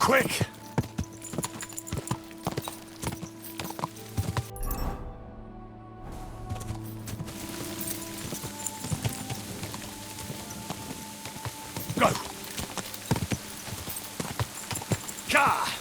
Quick! Go! Ka!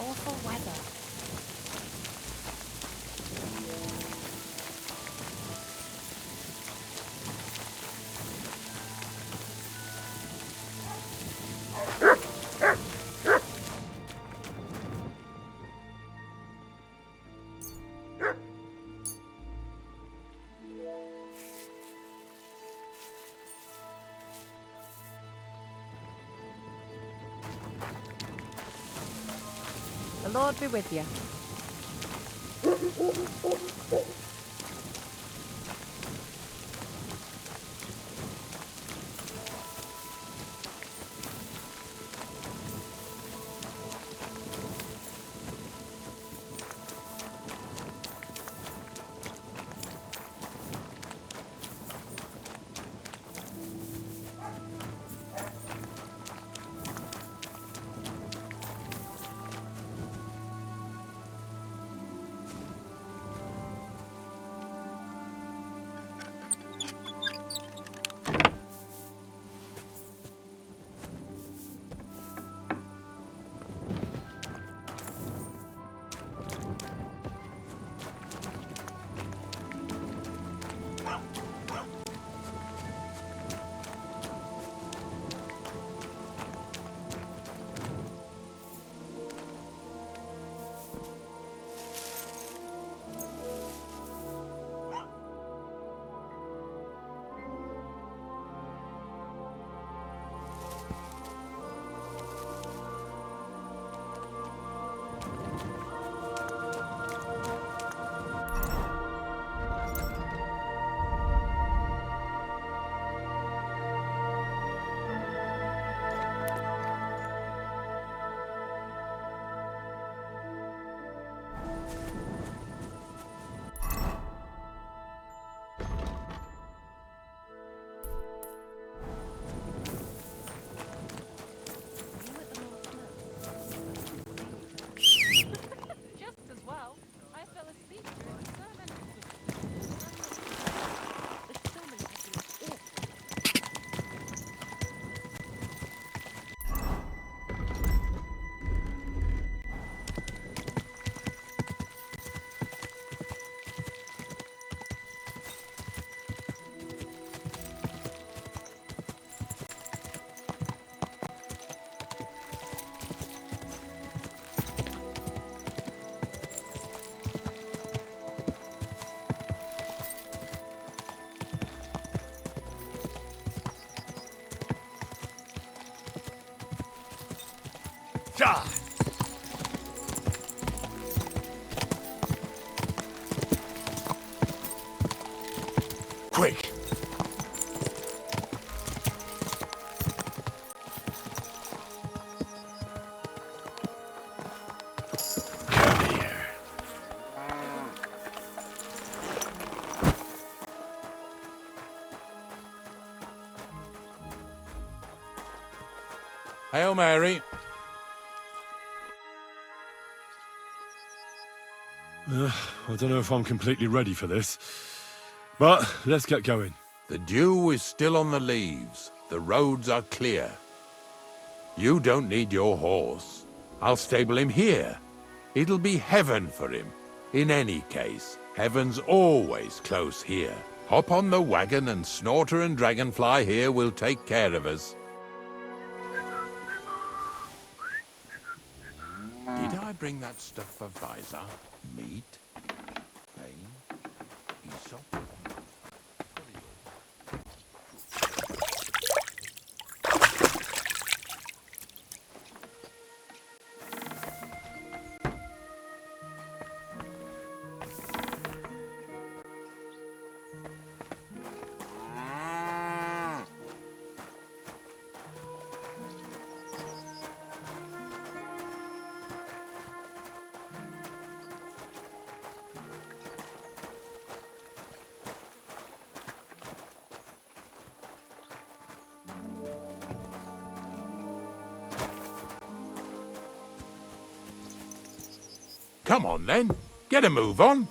Awful weather. The Lord be with you. Ja! Quick! Come here. I Hail Mary. I don't know if I'm completely ready for this, but let's get going. The dew is still on the leaves. The roads are clear. You don't need your horse. I'll stable him here. It'll be heaven for him. In any case, heaven's always close here. Hop on the wagon and Snorter and Dragonfly here will take care of us. Did I bring that stuff for Visor? Meat? Pain? Aesop? Come on then, get a move on.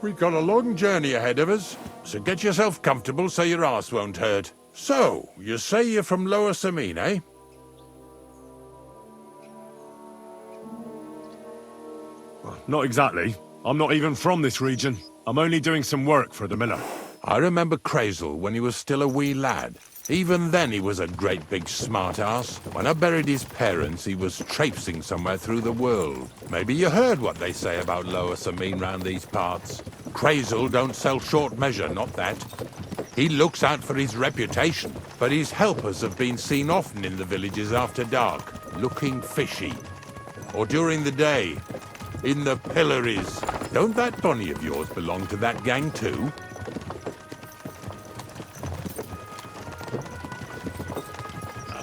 We've got a long journey ahead of us, so get yourself comfortable so your arse won't hurt. So, you say you're from Lower Samine, eh? Not exactly. I'm not even from this region. I'm only doing some work for the miller. I remember Crazel when he was still a wee lad. Even then he was a great big smart-ass. When I buried his parents, he was traipsing somewhere through the world. Maybe you heard what they say about Lower Samine round these parts. Crazel don't sell short measure, not that. He looks out for his reputation, but his helpers have been seen often in the villages after dark, looking fishy. Or during the day, in the pillories. Don't that bunny of yours belong to that gang too?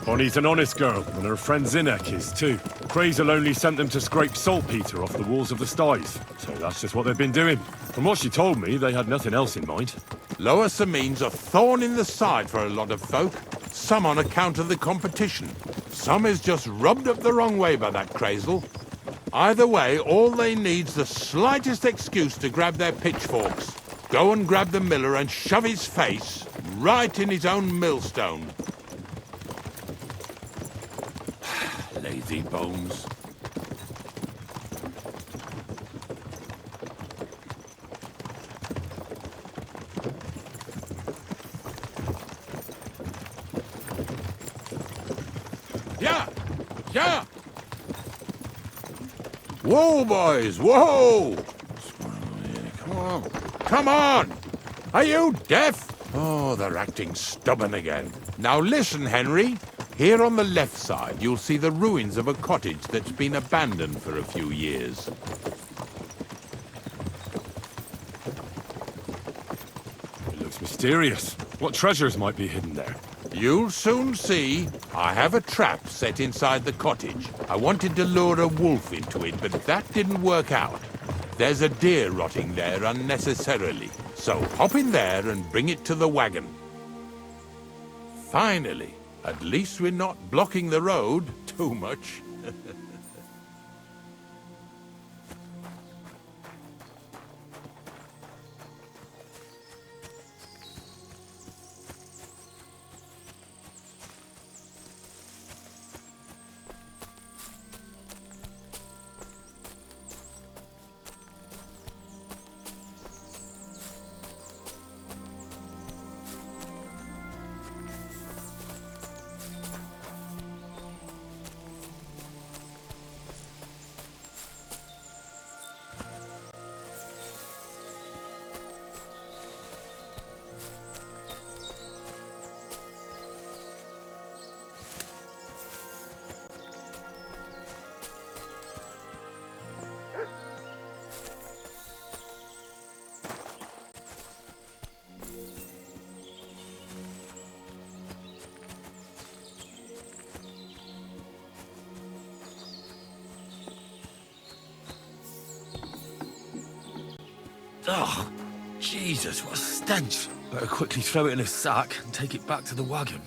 Bonnie's an honest girl, and her friend Zinnek is too. Crazel only sent them to scrape saltpetre off the walls of the sties, so that's just what they've been doing. From what she told me, they had nothing else in mind. Lower Samine's a thorn in the side for a lot of folk. Some on account of the competition. Some is just rubbed up the wrong way by that Crazel. Either way, all they need's the slightest excuse to grab their pitchforks. Go and grab the miller and shove his face right in his own millstone. Lazy bones. Yeah! Yeah! Whoa, boys! Whoa! Come on. Come on! Are you deaf? Oh, they're acting stubborn again. Now listen, Henry. Here on the left side, you'll see the ruins of a cottage that's been abandoned for a few years. It looks mysterious. What treasures might be hidden there? You'll soon see. I have a trap set inside the cottage. I wanted to lure a wolf into it, but that didn't work out. There's a deer rotting there unnecessarily. So hop in there and bring it to the wagon. Finally. At least we're not blocking the road too much. Oh, Jesus, what a stench. Better quickly throw it in a sack and take it back to the wagon.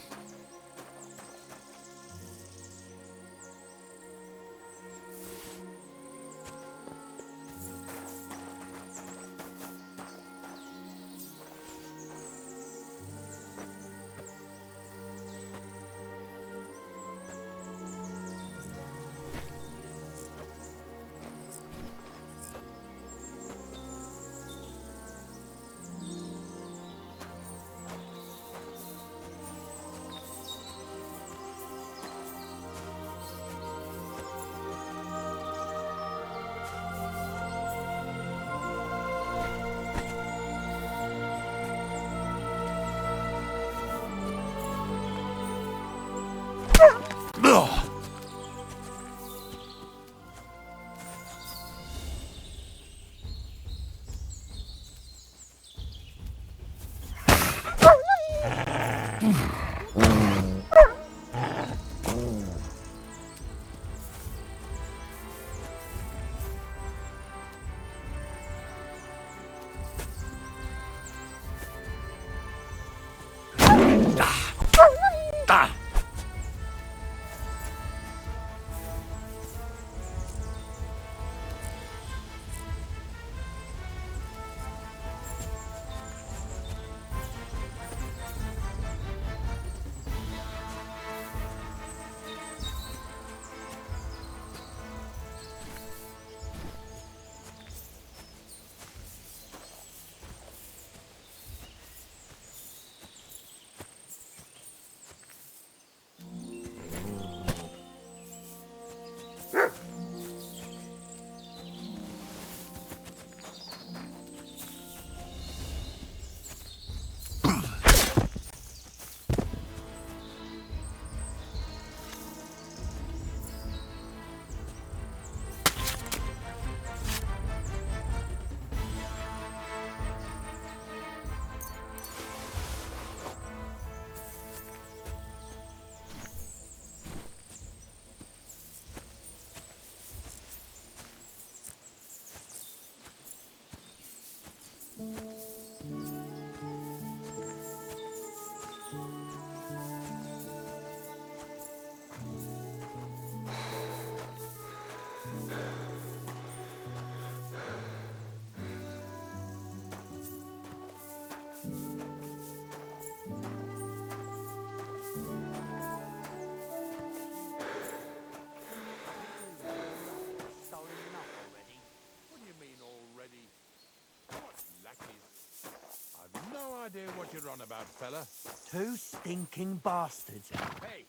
idea what you're on about, fella. Two stinking bastards. Hey,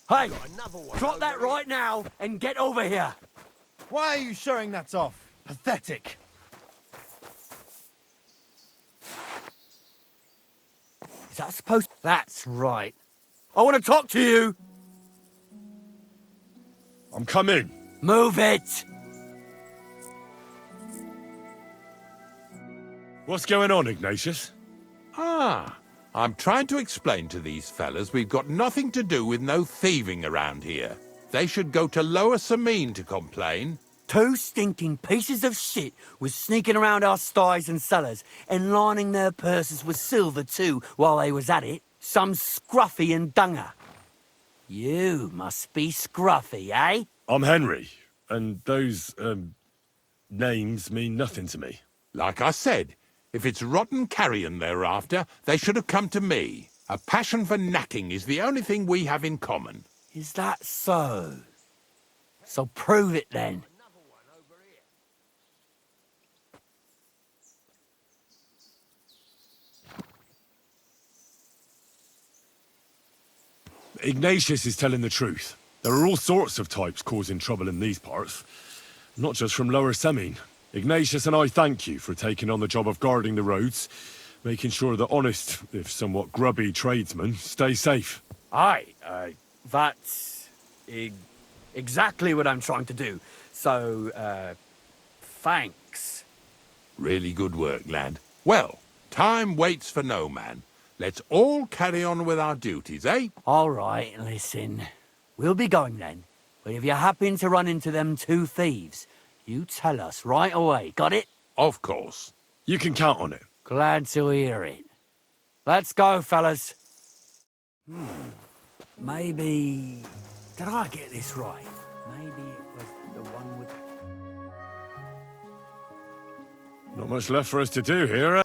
Hey, Another one. drop that right now and get over here. Why are you showing that off? Pathetic. Is that supposed... That's right. I want to talk to you. I'm coming. Move it. What's going on, Ignatius? I'm trying to explain to these fellas we've got nothing to do with no thieving around here. They should go to Lower Samine to complain. Two stinking pieces of shit was sneaking around our sties and cellars and lining their purses with silver too while they was at it. Some scruffy and dunger. You must be scruffy, eh? I'm Henry, and those, names mean nothing to me. Like I said, if it's rotten carrion they're after, they should have come to me. A passion for knacking is the only thing we have in common. Is that so? So prove it then. Ignatius is telling the truth. There are all sorts of types causing trouble in these parts. Not just from Lower Samine. Ignatius and I thank you for taking on the job of guarding the roads, making sure that honest, if somewhat grubby tradesmen stay safe. Aye, that's exactly what I'm trying to do. So, thanks. Really good work, lad. Well, time waits for no man. Let's all carry on with our duties, eh? All right, listen. We'll be going then. But if you happen to run into them two thieves, you tell us right away, got it? Of course. You can count on it. Glad to hear it. Let's go, fellas. Maybe... Did I get this right? Maybe it was the one with... Not much left for us to do here, eh?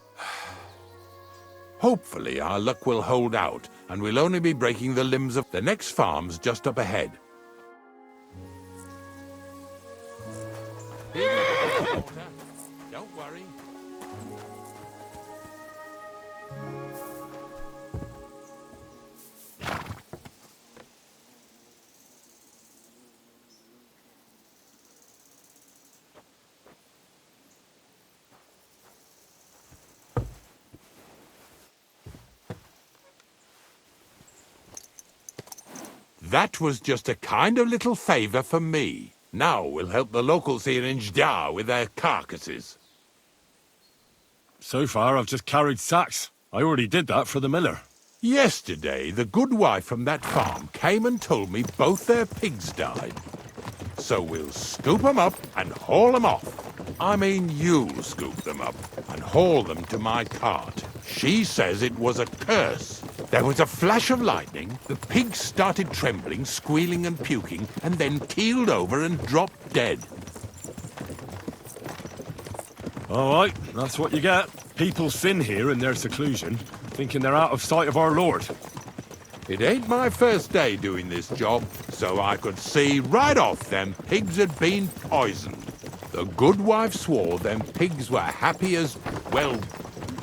Hopefully our luck will hold out, and we'll only be breaking the limbs of the next farm's just up ahead. Don't worry. That was just a kind of little favour for me. Now we'll help the locals here in Jda with their carcasses. So far, I've just carried sacks. I already did that for the miller. Yesterday, the good wife from that farm came and told me both their pigs died. So we'll scoop 'em up and haul 'em off. I mean, you'll scoop them up and haul them to my cart. She says it was a curse. There was a flash of lightning, the pigs started trembling, squealing and puking, and then keeled over and dropped dead. All right, that's what you get. People sin here in their seclusion, thinking they're out of sight of our Lord. It ain't my first day doing this job, so I could see right off them pigs had been poisoned. The good wife swore them pigs were happy as, well,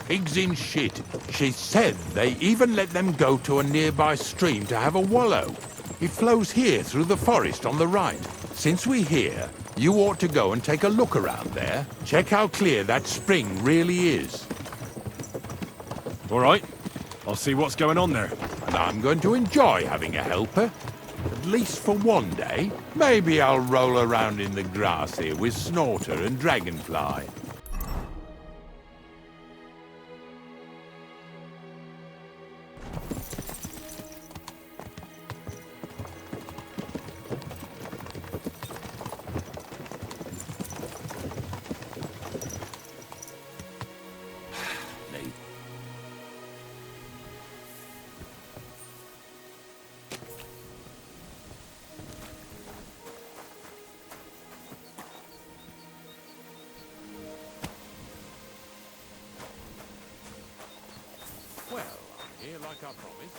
pigs in shit. She said they even let them go to a nearby stream to have a wallow. It flows here through the forest on the right. Since we're here, you ought to go and take a look around there. Check how clear that spring really is. All right, I'll see what's going on there. And I'm going to enjoy having a helper. At least for one day. Maybe I'll roll around in the grass here with Snorter and Dragonfly. Well, I'm here like I promised.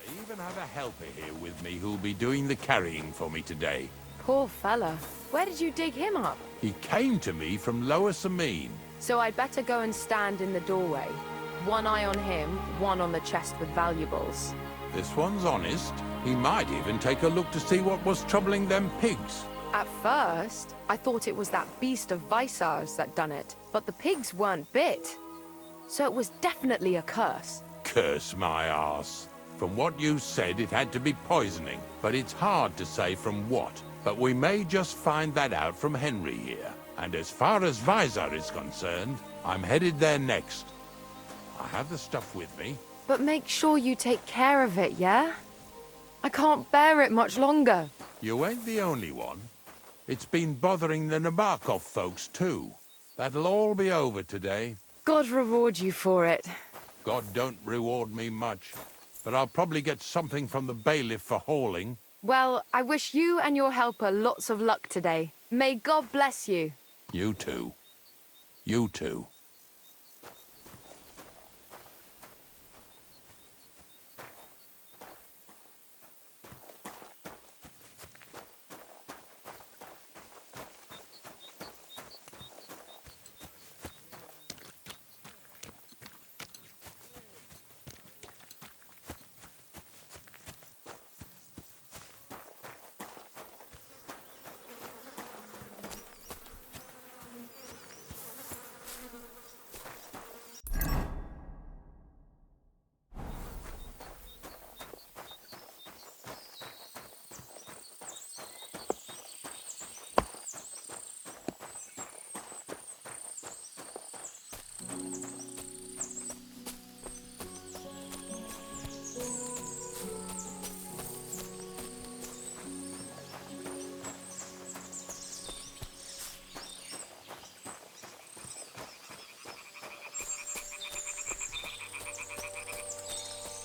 I even have a helper here with me who'll be doing the carrying for me today. Poor fella. Where did you dig him up? He came to me from Lower Samine. So I'd better go and stand in the doorway. One eye on him, one on the chest with valuables. This one's honest. He might even take a look to see what was troubling them pigs. At first, I thought it was that beast of Visar's that done it, but the pigs weren't bit. So it was definitely a curse. Curse my arse. From what you said, it had to be poisoning, but it's hard to say from what. But we may just find that out from Henry here. And as far as Visar is concerned, I'm headed there next. I have the stuff with me. But make sure you take care of it, yeah? I can't bear it much longer. You ain't the only one. It's been bothering the Nabokov folks, too. That'll all be over today. God reward you for it. God don't reward me much, but I'll probably get something from the bailiff for hauling. Well, I wish you and your helper lots of luck today. May God bless you. You too. You too.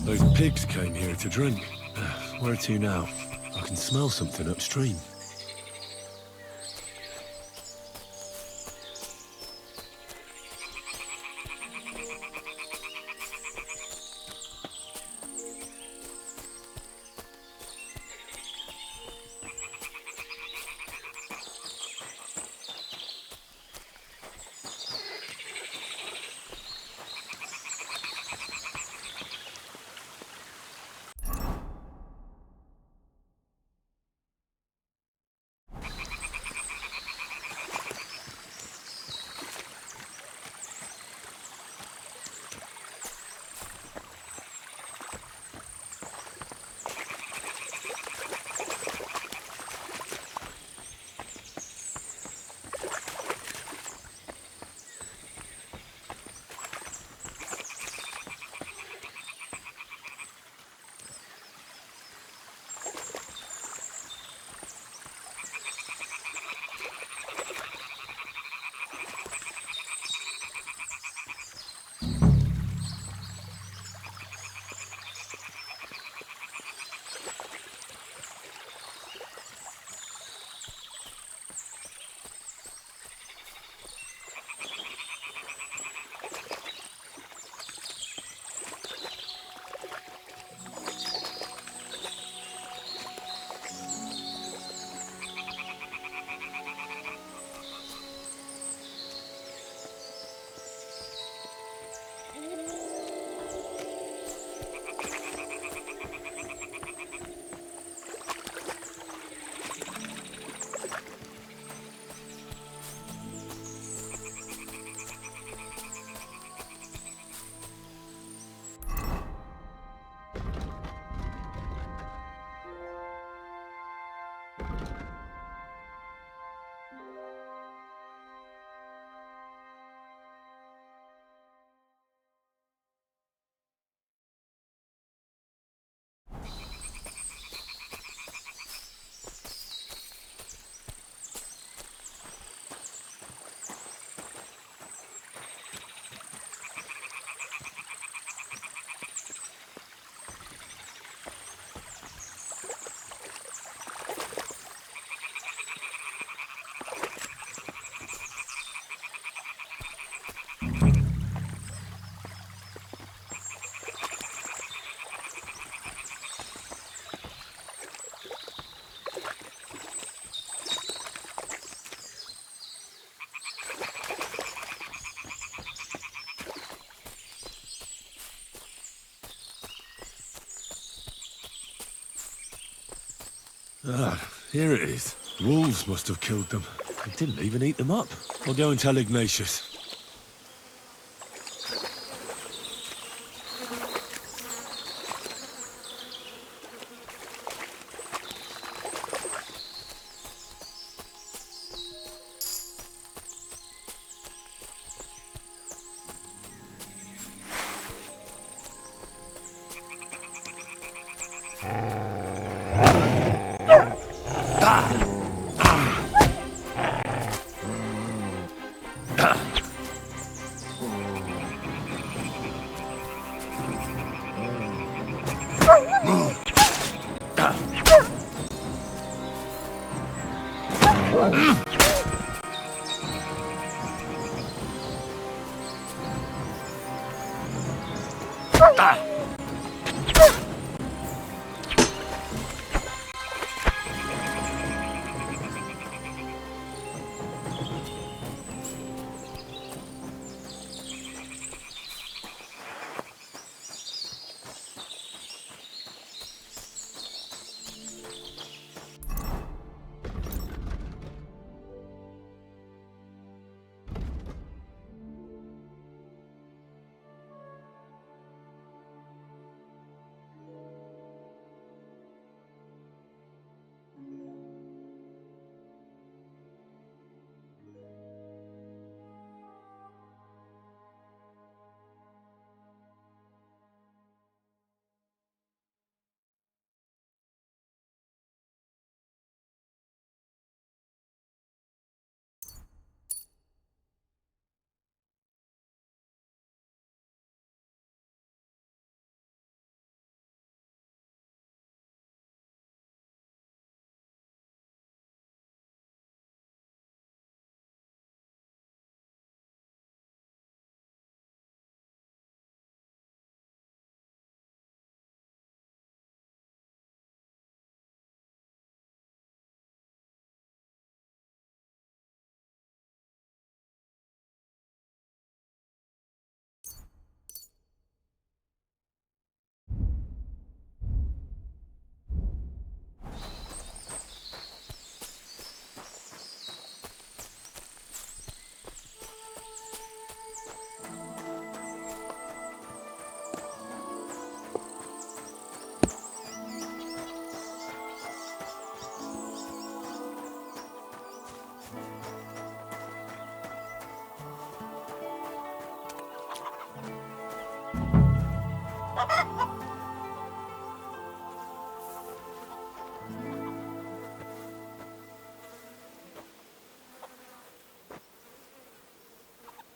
Those pigs came here to drink. Where to now? I can smell something upstream. Ah, here it is. Wolves must have killed them. They didn't even eat them up. I'll go and tell Ignatius.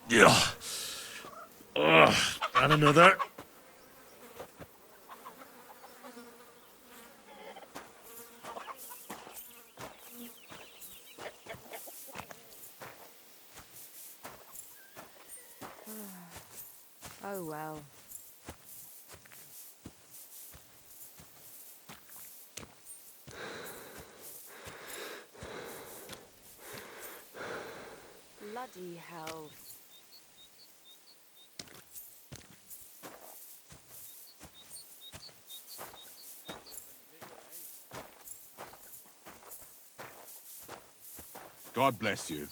Yeah. And another. Oh well. Bloody hell. God bless you.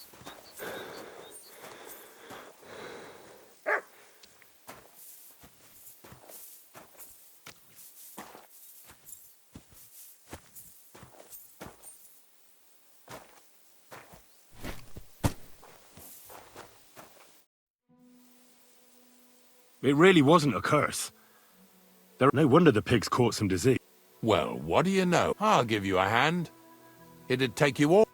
It really wasn't a curse. No wonder the pigs caught some disease. Well, what do you know? I'll give you a hand. It'd take you all...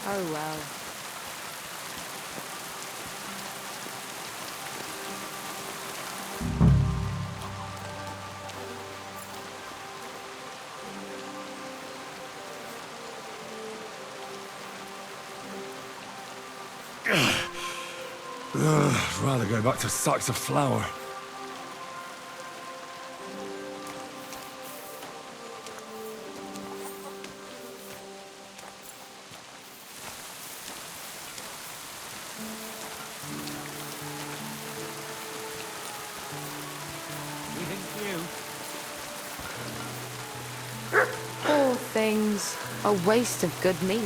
Oh well. I'd rather go back to sacks of flour. A waste of good meat.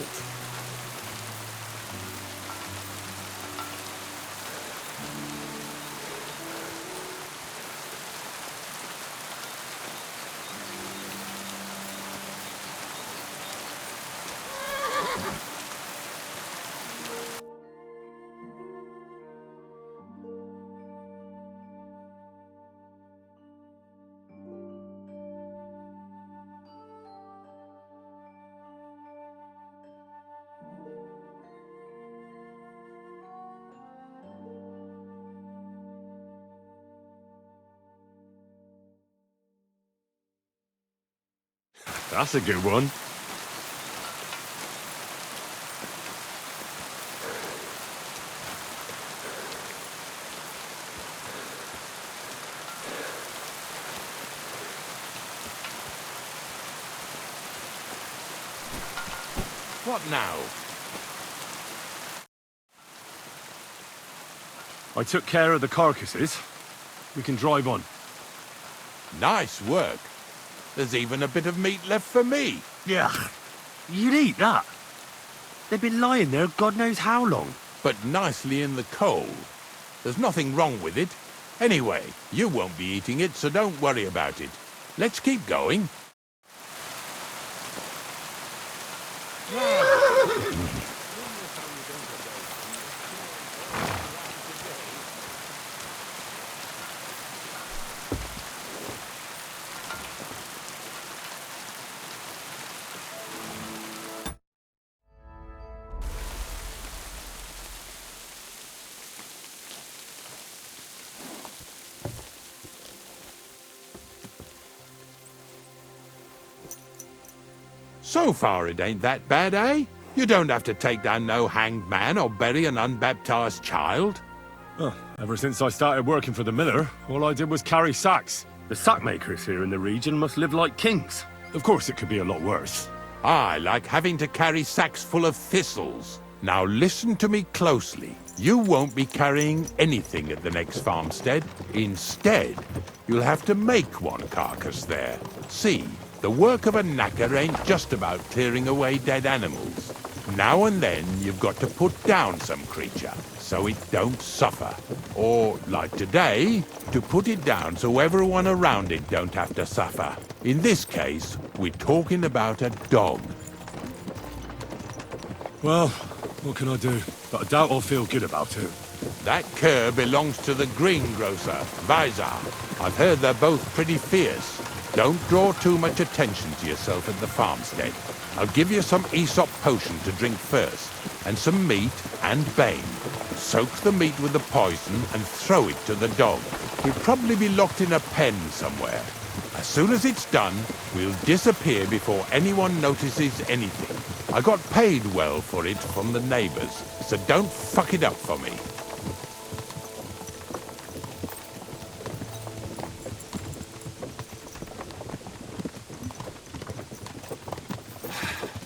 That's a good one. What now? I took care of the carcasses. We can drive on. Nice work. There's even a bit of meat left for me. Yeah. You'd eat that. They've been lying there God knows how long. But nicely in the cold. There's nothing wrong with it. Anyway, you won't be eating it, so don't worry about it. Let's keep going. So far it ain't that bad, eh? You don't have to take down no hanged man or bury an unbaptized child. Oh, ever since I started working for the miller, all I did was carry sacks. The sack makers here in the region must live like kings. Of course, it could be a lot worse. I like having to carry sacks full of thistles. Now listen to me closely. You won't be carrying anything at the next farmstead. Instead, you'll have to make one carcass there. See, the work of a knacker ain't just about clearing away dead animals. Now and then, you've got to put down some creature, so it don't suffer. Or, like today, to put it down so everyone around it don't have to suffer. In this case, we're talking about a dog. Well, what can I do? But I doubt I'll feel good about it. That cur belongs to the greengrocer, Visor. I've heard they're both pretty fierce. Don't draw too much attention to yourself at the farmstead. I'll give you some Aesop potion to drink first, and some meat and bane. Soak the meat with the poison and throw it to the dog. He'll probably be locked in a pen somewhere. As soon as it's done, we'll disappear before anyone notices anything. I got paid well for it from the neighbors, so don't fuck it up for me.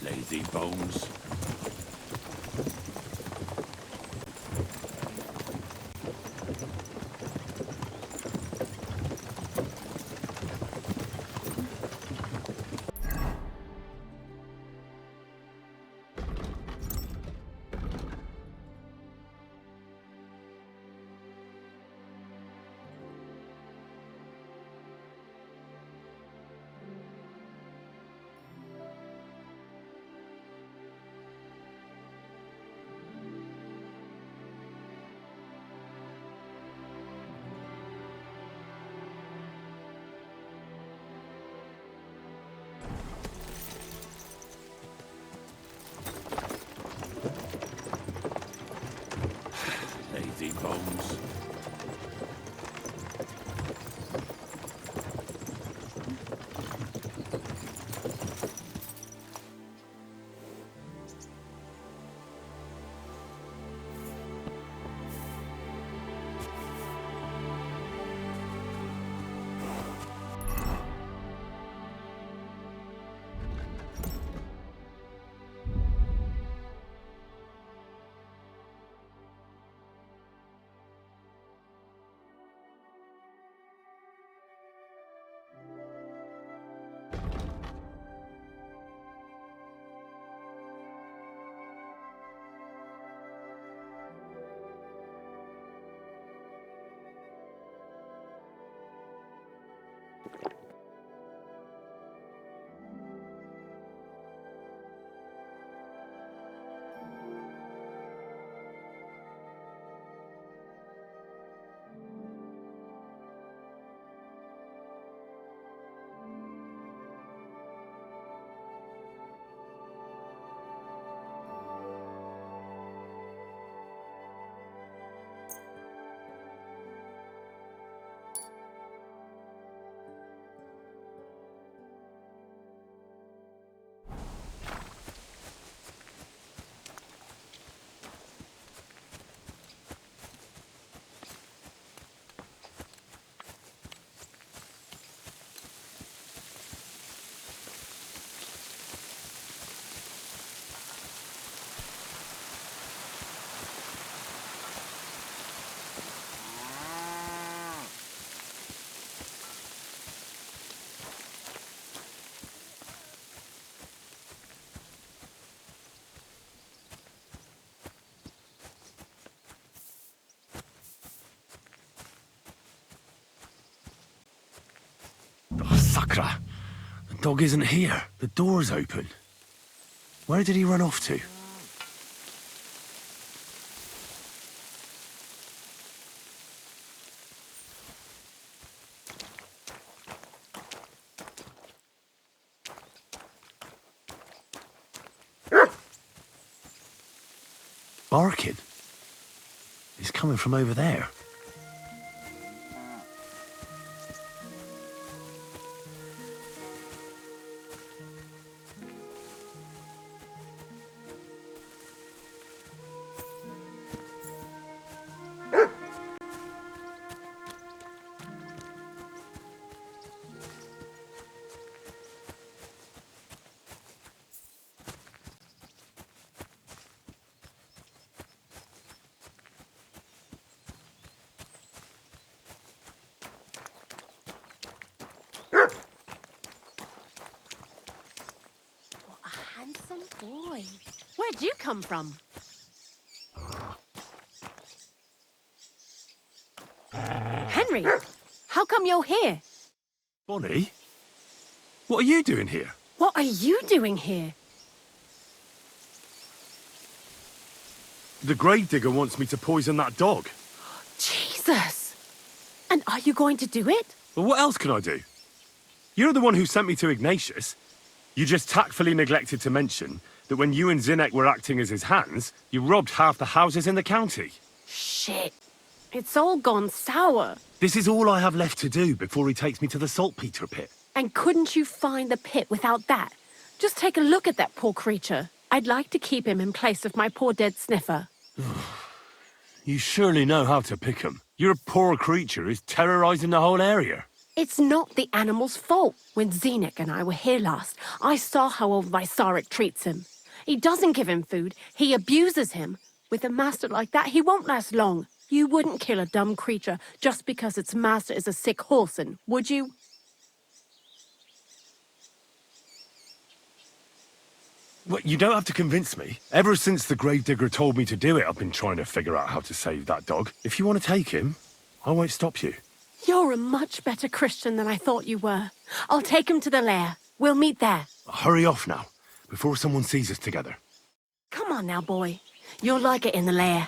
Lazy bones. Lazy bones. Sakra! The dog isn't here. The door's open. Where did he run off to? Barking? He's coming from over there. Handsome boy. Where'd you come from? Henry, how come you're here? Bonnie? What are you doing here? What are you doing here? The gravedigger wants me to poison that dog. Jesus! And are you going to do it? Well, what else can I do? You're the one who sent me to Ignatius. You just tactfully neglected to mention that when you and Zinnek were acting as his hands, you robbed half the houses in the county. Shit. It's all gone sour. This is all I have left to do before he takes me to the Saltpetre pit. And couldn't you find the pit without that? Just take a look at that poor creature. I'd like to keep him in place of my poor dead sniffer. You surely know how to pick 'em. Your poor creature is terrorizing the whole area. It's not the animal's fault. When Zinnek and I were here last, I saw how old Vysarik treats him. He doesn't give him food, he abuses him. With a master like that, he won't last long. You wouldn't kill a dumb creature just because its master is a sick horseman, would you? Well, you don't have to convince me. Ever since the gravedigger told me to do it, I've been trying to figure out how to save that dog. If you want to take him, I won't stop you. You're a much better Christian than I thought you were. I'll take him to the lair. We'll meet there. Hurry off now, before someone sees us together. Come on now, boy. You'll like it in the lair.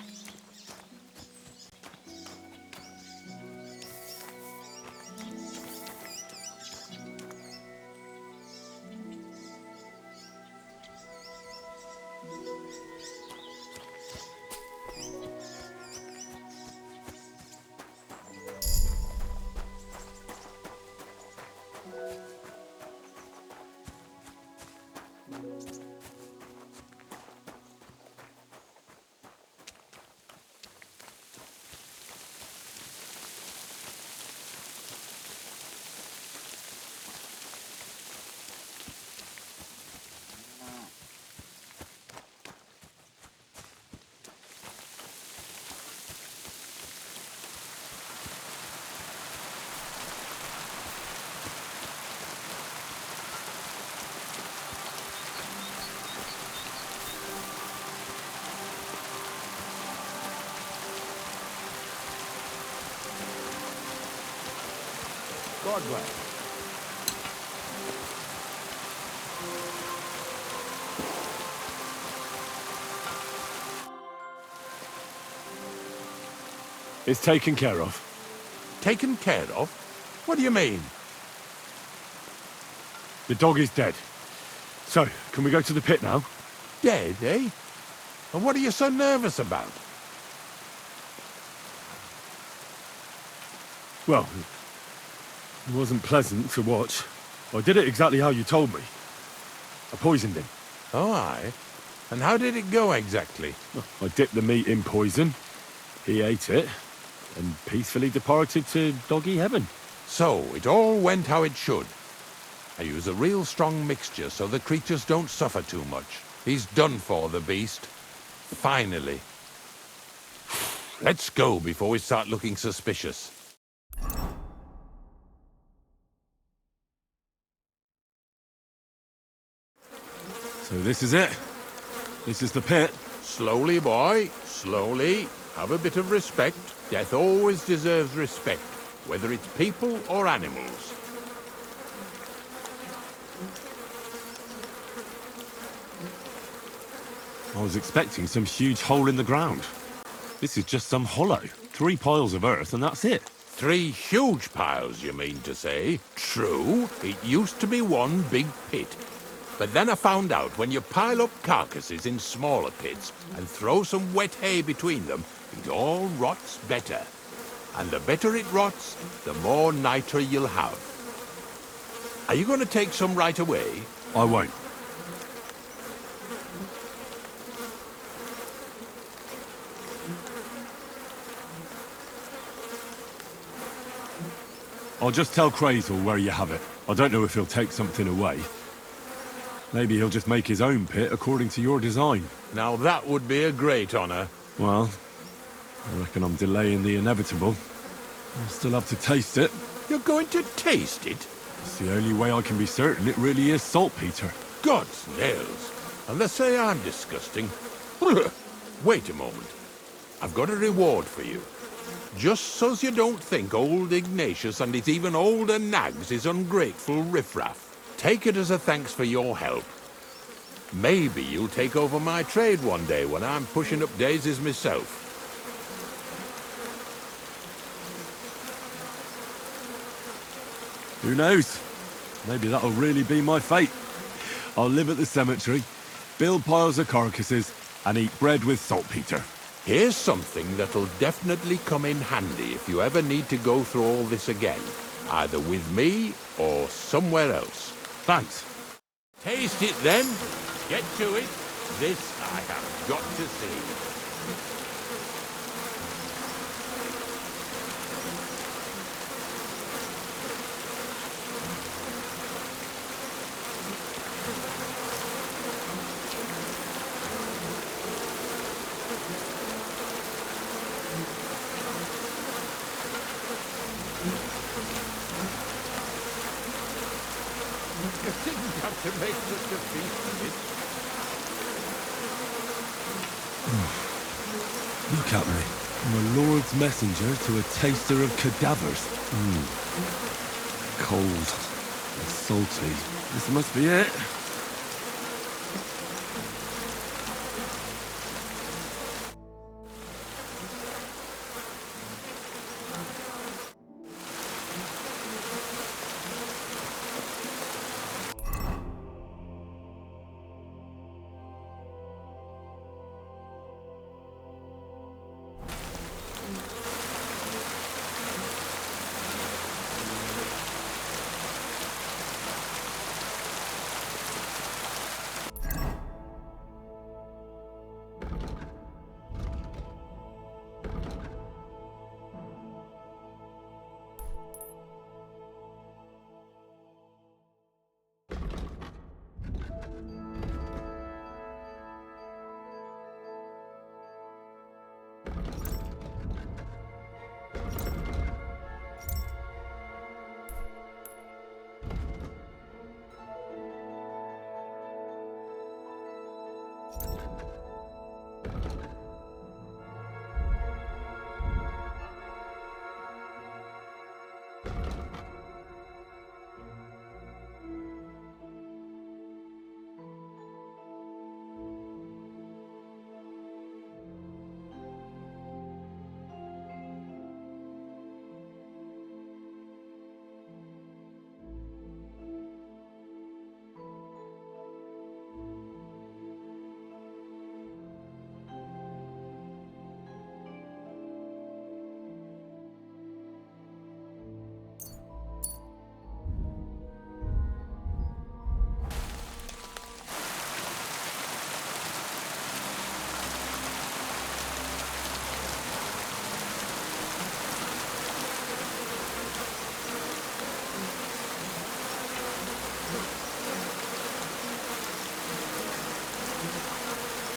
Godway. It's taken care of. Taken care of? What do you mean? The dog is dead. So, can we go to the pit now? Dead, eh? And what are you so nervous about? Well, it wasn't pleasant to watch. I did it exactly how you told me. I poisoned him. Oh, aye. And how did it go exactly? I dipped the meat in poison. He ate it, and peacefully departed to doggy heaven. So, it all went how it should. I use a real strong mixture so the creatures don't suffer too much. He's done for, the beast. Finally. Let's go before we start looking suspicious. So this is it. This is the pit. Slowly, boy. Slowly. Have a bit of respect. Death always deserves respect, whether it's people or animals. I was expecting some huge hole in the ground. This is just some hollow. 3 piles of earth and that's it. 3 huge piles, you mean to say? True, it used to be one big pit. But then I found out when you pile up carcasses in smaller pits and throw some wet hay between them, it all rots better. And the better it rots, the more nitre you'll have. Are you going to take some right away? I won't. I'll just tell Crazel where you have it. I don't know if he'll take something away. Maybe he'll just make his own pit according to your design. Now that would be a great honor. Well, I reckon I'm delaying the inevitable. I'll still have to taste it. You're going to taste it? It's the only way I can be certain it really is saltpetre. God's nails. And they say I'm disgusting. Wait a moment. I've got a reward for you. Just so's you don't think old Ignatius and his even older nags is ungrateful riffraff. Take it as a thanks for your help. Maybe you'll take over my trade one day when I'm pushing up daisies myself. Who knows? Maybe that'll really be my fate. I'll live at the cemetery, build piles of carcasses, and eat bread with saltpetre. Here's something that'll definitely come in handy if you ever need to go through all this again, either with me or somewhere else. Thanks. Taste it then. Get to it. This I have got to see. You didn't have to make such a feast of it. Look at me. I'm a Lord's messenger to a taster of cadavers. Cold and salty. This must be it.